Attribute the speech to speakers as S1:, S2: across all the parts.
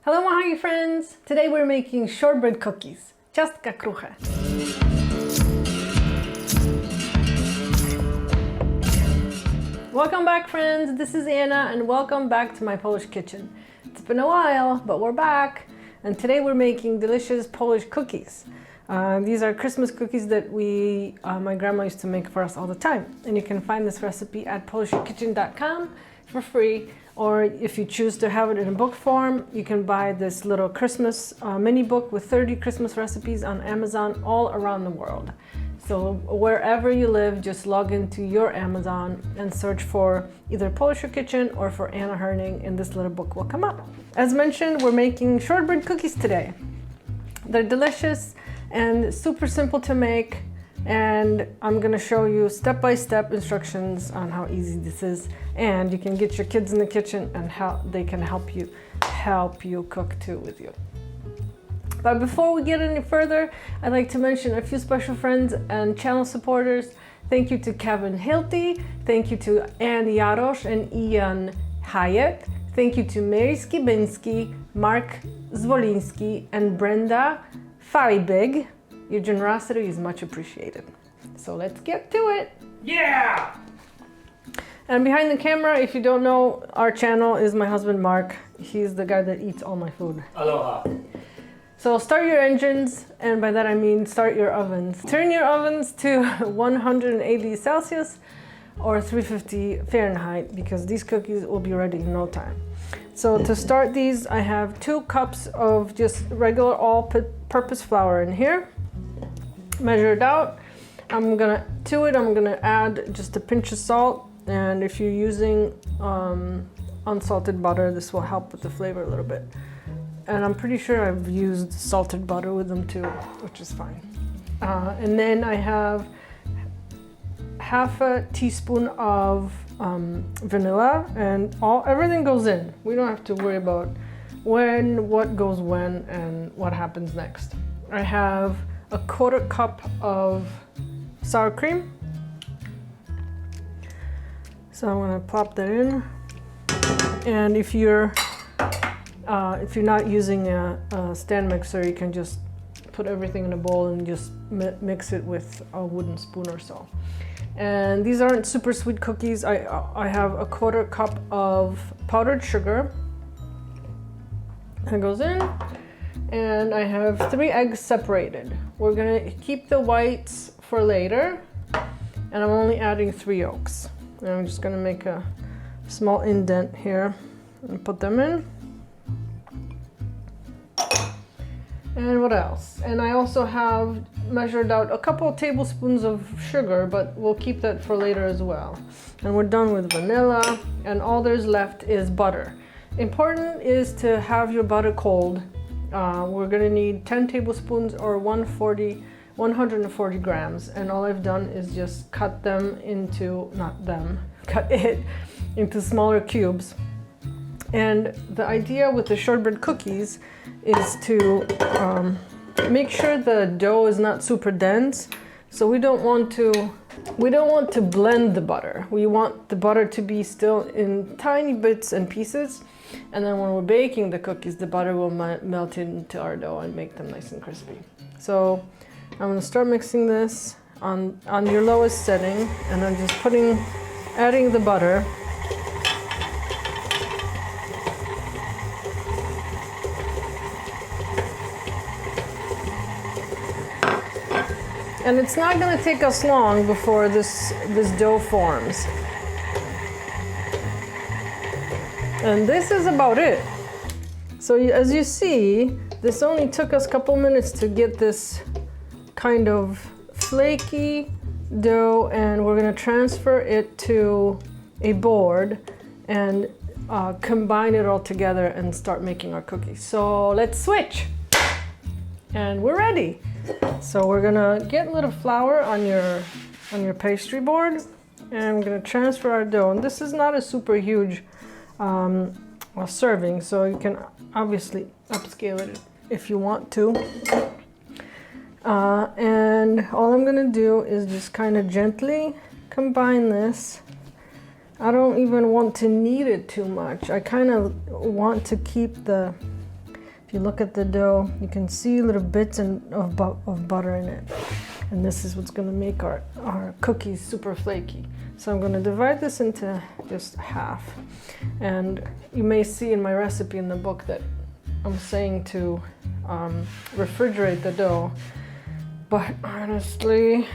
S1: Hello my friends! Today we're making shortbread cookies. Ciastka kruche. Welcome back friends, this is Anna and welcome back to my Polish kitchen. It's been a while, but we're back and today we're making delicious Polish cookies. These are Christmas cookies that my grandma used to make for us all the time. And you can find this recipe at polishkitchen.com for free. Or if you choose to have it in a book form, you can buy this little Christmas mini book with 30 Christmas recipes on Amazon all around the world. So wherever you live, just log into your Amazon and search for either Polish Kitchen or for Anna Herning and this little book will come up. As mentioned, we're making shortbread cookies today. They're delicious and super simple to make. And I'm gonna show you step-by-step instructions on how easy this is, and you can get your kids in the kitchen and how they can help you cook too with you. But before we get any further, I'd like to mention a few special friends and channel supporters. Thank you to Kevin Hilty, thank you to Ann Jarosz and Ian Hyatt, thank you to Mary Skibinski, Mark Zwoliński, and Brenda Faribig. Your generosity is much appreciated. So let's get to it.
S2: Yeah!
S1: And behind the camera, if you don't know, our channel is my husband Mark. He's the guy that eats all my food.
S2: Aloha.
S1: So start your engines, and by that I mean start your ovens. Turn your ovens to 180 Celsius or 350 Fahrenheit because these cookies will be ready in no time. So to start these, I have 2 cups of just regular all-purpose flour in here. Measure it out. I'm gonna add just a pinch of salt, and if you're using unsalted butter, this will help with the flavor a little bit. And I'm pretty sure I've used salted butter with them too, which is fine. And then I have half a teaspoon of vanilla, and everything goes in. We don't have to worry about what goes when and what happens next. I have a 1/4 cup of sour cream. So I'm gonna plop that in. And if you're not using a stand mixer, you can just put everything in a bowl and just mix it with a wooden spoon or so. And these aren't super sweet cookies. I have a 1/4 cup of powdered sugar. That goes in. And I have 3 eggs separated. We're gonna keep the whites for later. And I'm only adding 3 yolks. And I'm just gonna make a small indent here and put them in. And what else? And I also have measured out a couple of tablespoons of sugar, but we'll keep that for later as well. And we're done with vanilla, and all there's left is butter. Important is to have your butter cold. We're gonna need 10 tablespoons or 140 grams. And all I've done is just cut it into smaller cubes. And the idea with the shortbread cookies is to make sure the dough is not super dense. So we don't want to blend the butter. We want the butter to be still in tiny bits and pieces. And then when we're baking the cookies, the butter will melt into our dough and make them nice and crispy. So I'm gonna start mixing this on your lowest setting, and I'm just adding the butter. And it's not gonna take us long before this dough forms. And this is about it. So as you see, this only took us a couple minutes to get this kind of flaky dough, and we're gonna transfer it to a board and combine it all together and start making our cookies. So let's switch. And we're ready. So we're gonna get a little flour on your pastry board, and we're gonna transfer our dough. And this is not a super huge serving, so you can obviously upscale it if you want to. And all I'm gonna do is just kind of gently combine this. I don't even want to knead it too much. I kind of want to keep the If you look at the dough, you can see little bits of butter in it. And this is what's gonna make our cookies super flaky. So I'm gonna divide this into just half. And you may see in my recipe in the book that I'm saying to refrigerate the dough. But honestly,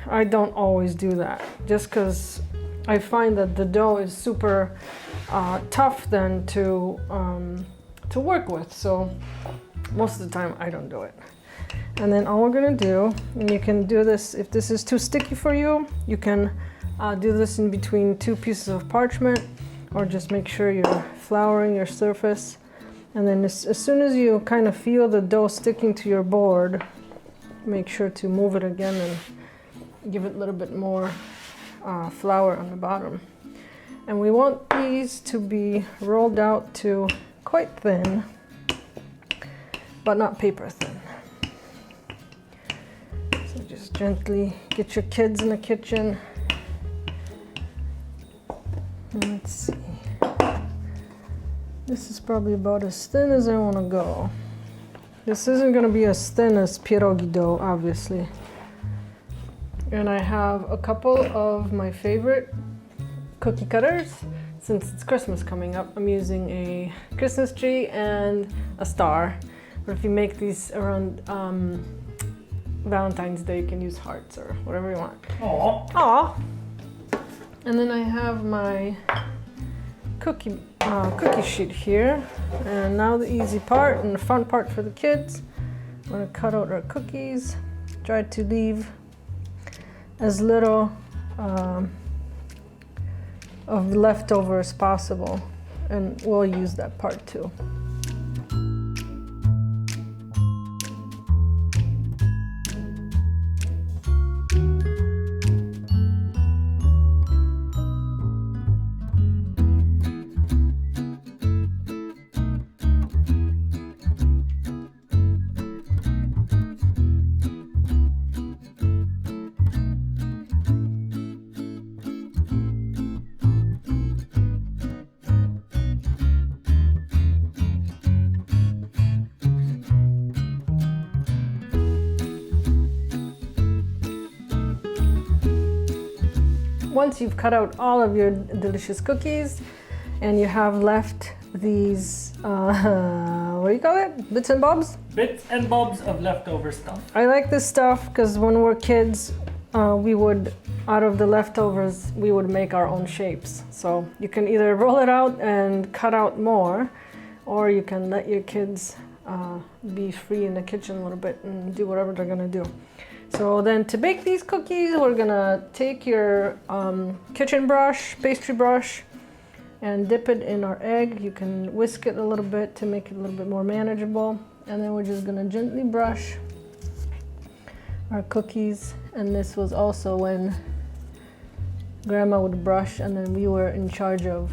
S1: I don't always do that. Just because I find that the dough is super tough then to work with. So most of the time I don't do it. And then all we're gonna do, and you can do this, if this is too sticky for you, you can do this in between 2 pieces of parchment, or just make sure you're flouring your surface. And then as soon as you kind of feel the dough sticking to your board, make sure to move it again and give it a little bit more flour on the bottom. And we want these to be rolled out to quite thin, but not paper thin. So just gently get your kids in the kitchen. Let's see. This is probably about as thin as I want to go. This isn't going to be as thin as pierogi dough, obviously. And I have a couple of my favorite cookie cutters. Since it's Christmas coming up, I'm using a Christmas tree and a star. But if you make these around Valentine's Day, you can use hearts or whatever you want.
S2: Aww.
S1: Aww. And then I have my cookie sheet here. And now the easy part and the fun part for the kids. I'm gonna cut out our cookies. Try to leave as little of leftover as possible. And we'll use that part too. Once you've cut out all of your delicious cookies and you have left these, what do you call it? Bits and bobs?
S2: Bits and bobs of leftover stuff.
S1: I like this stuff because when we're kids, we would, out of the leftovers, we would make our own shapes. So you can either roll it out and cut out more, or you can let your kids be free in the kitchen a little bit and do whatever they're gonna do. So then to bake these cookies, we're gonna take your kitchen brush, pastry brush, and dip it in our egg. You can whisk it a little bit to make it a little bit more manageable. And then we're just gonna gently brush our cookies. And this was also when Grandma would brush, and then we were in charge of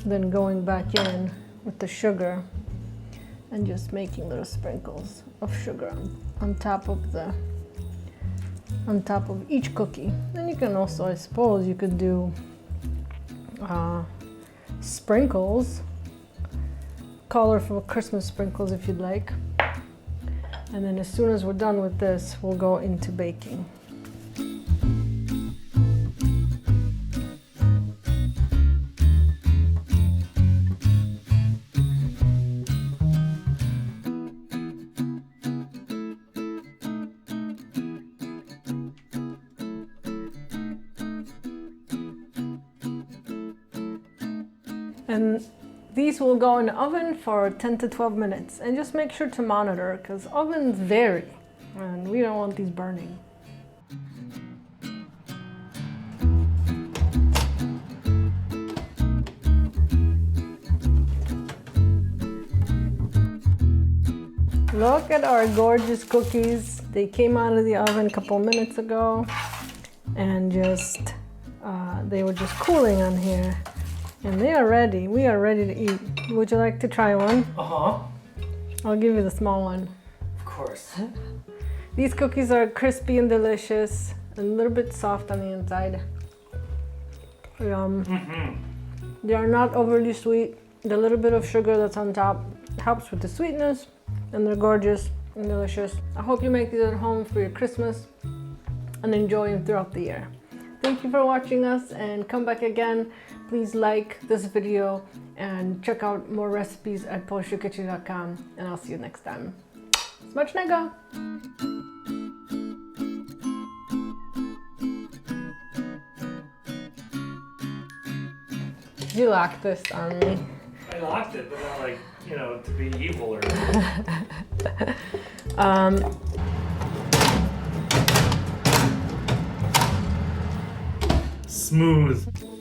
S1: then going back in with the sugar and just making little sprinkles of sugar on top of each cookie. Then you can also, I suppose, you could do sprinkles, colorful Christmas sprinkles if you'd like. And then as soon as we're done with this, we'll go into baking. And these will go in the oven for 10 to 12 minutes. And just make sure to monitor, because ovens vary and we don't want these burning. Look at our gorgeous cookies. They came out of the oven a couple minutes ago and just, they were just cooling on here. And they are ready. We are ready to eat. Would you like to try one?
S2: Uh-huh.
S1: I'll give you the small one.
S2: Of course.
S1: These cookies are crispy and delicious, and a little bit soft on the inside. Yum. They are not overly sweet. The little bit of sugar that's on top It helps with the sweetness, and they're gorgeous and delicious. I hope you make these at home for your Christmas and enjoy them throughout the year. Thank you for watching us, and come back again. Please like this video and check out more recipes at polishyourkitchen.com, and I'll see you next time. Smacznego! You locked this on me.
S2: I locked it, but not like, you know, to be evil or. Smooth.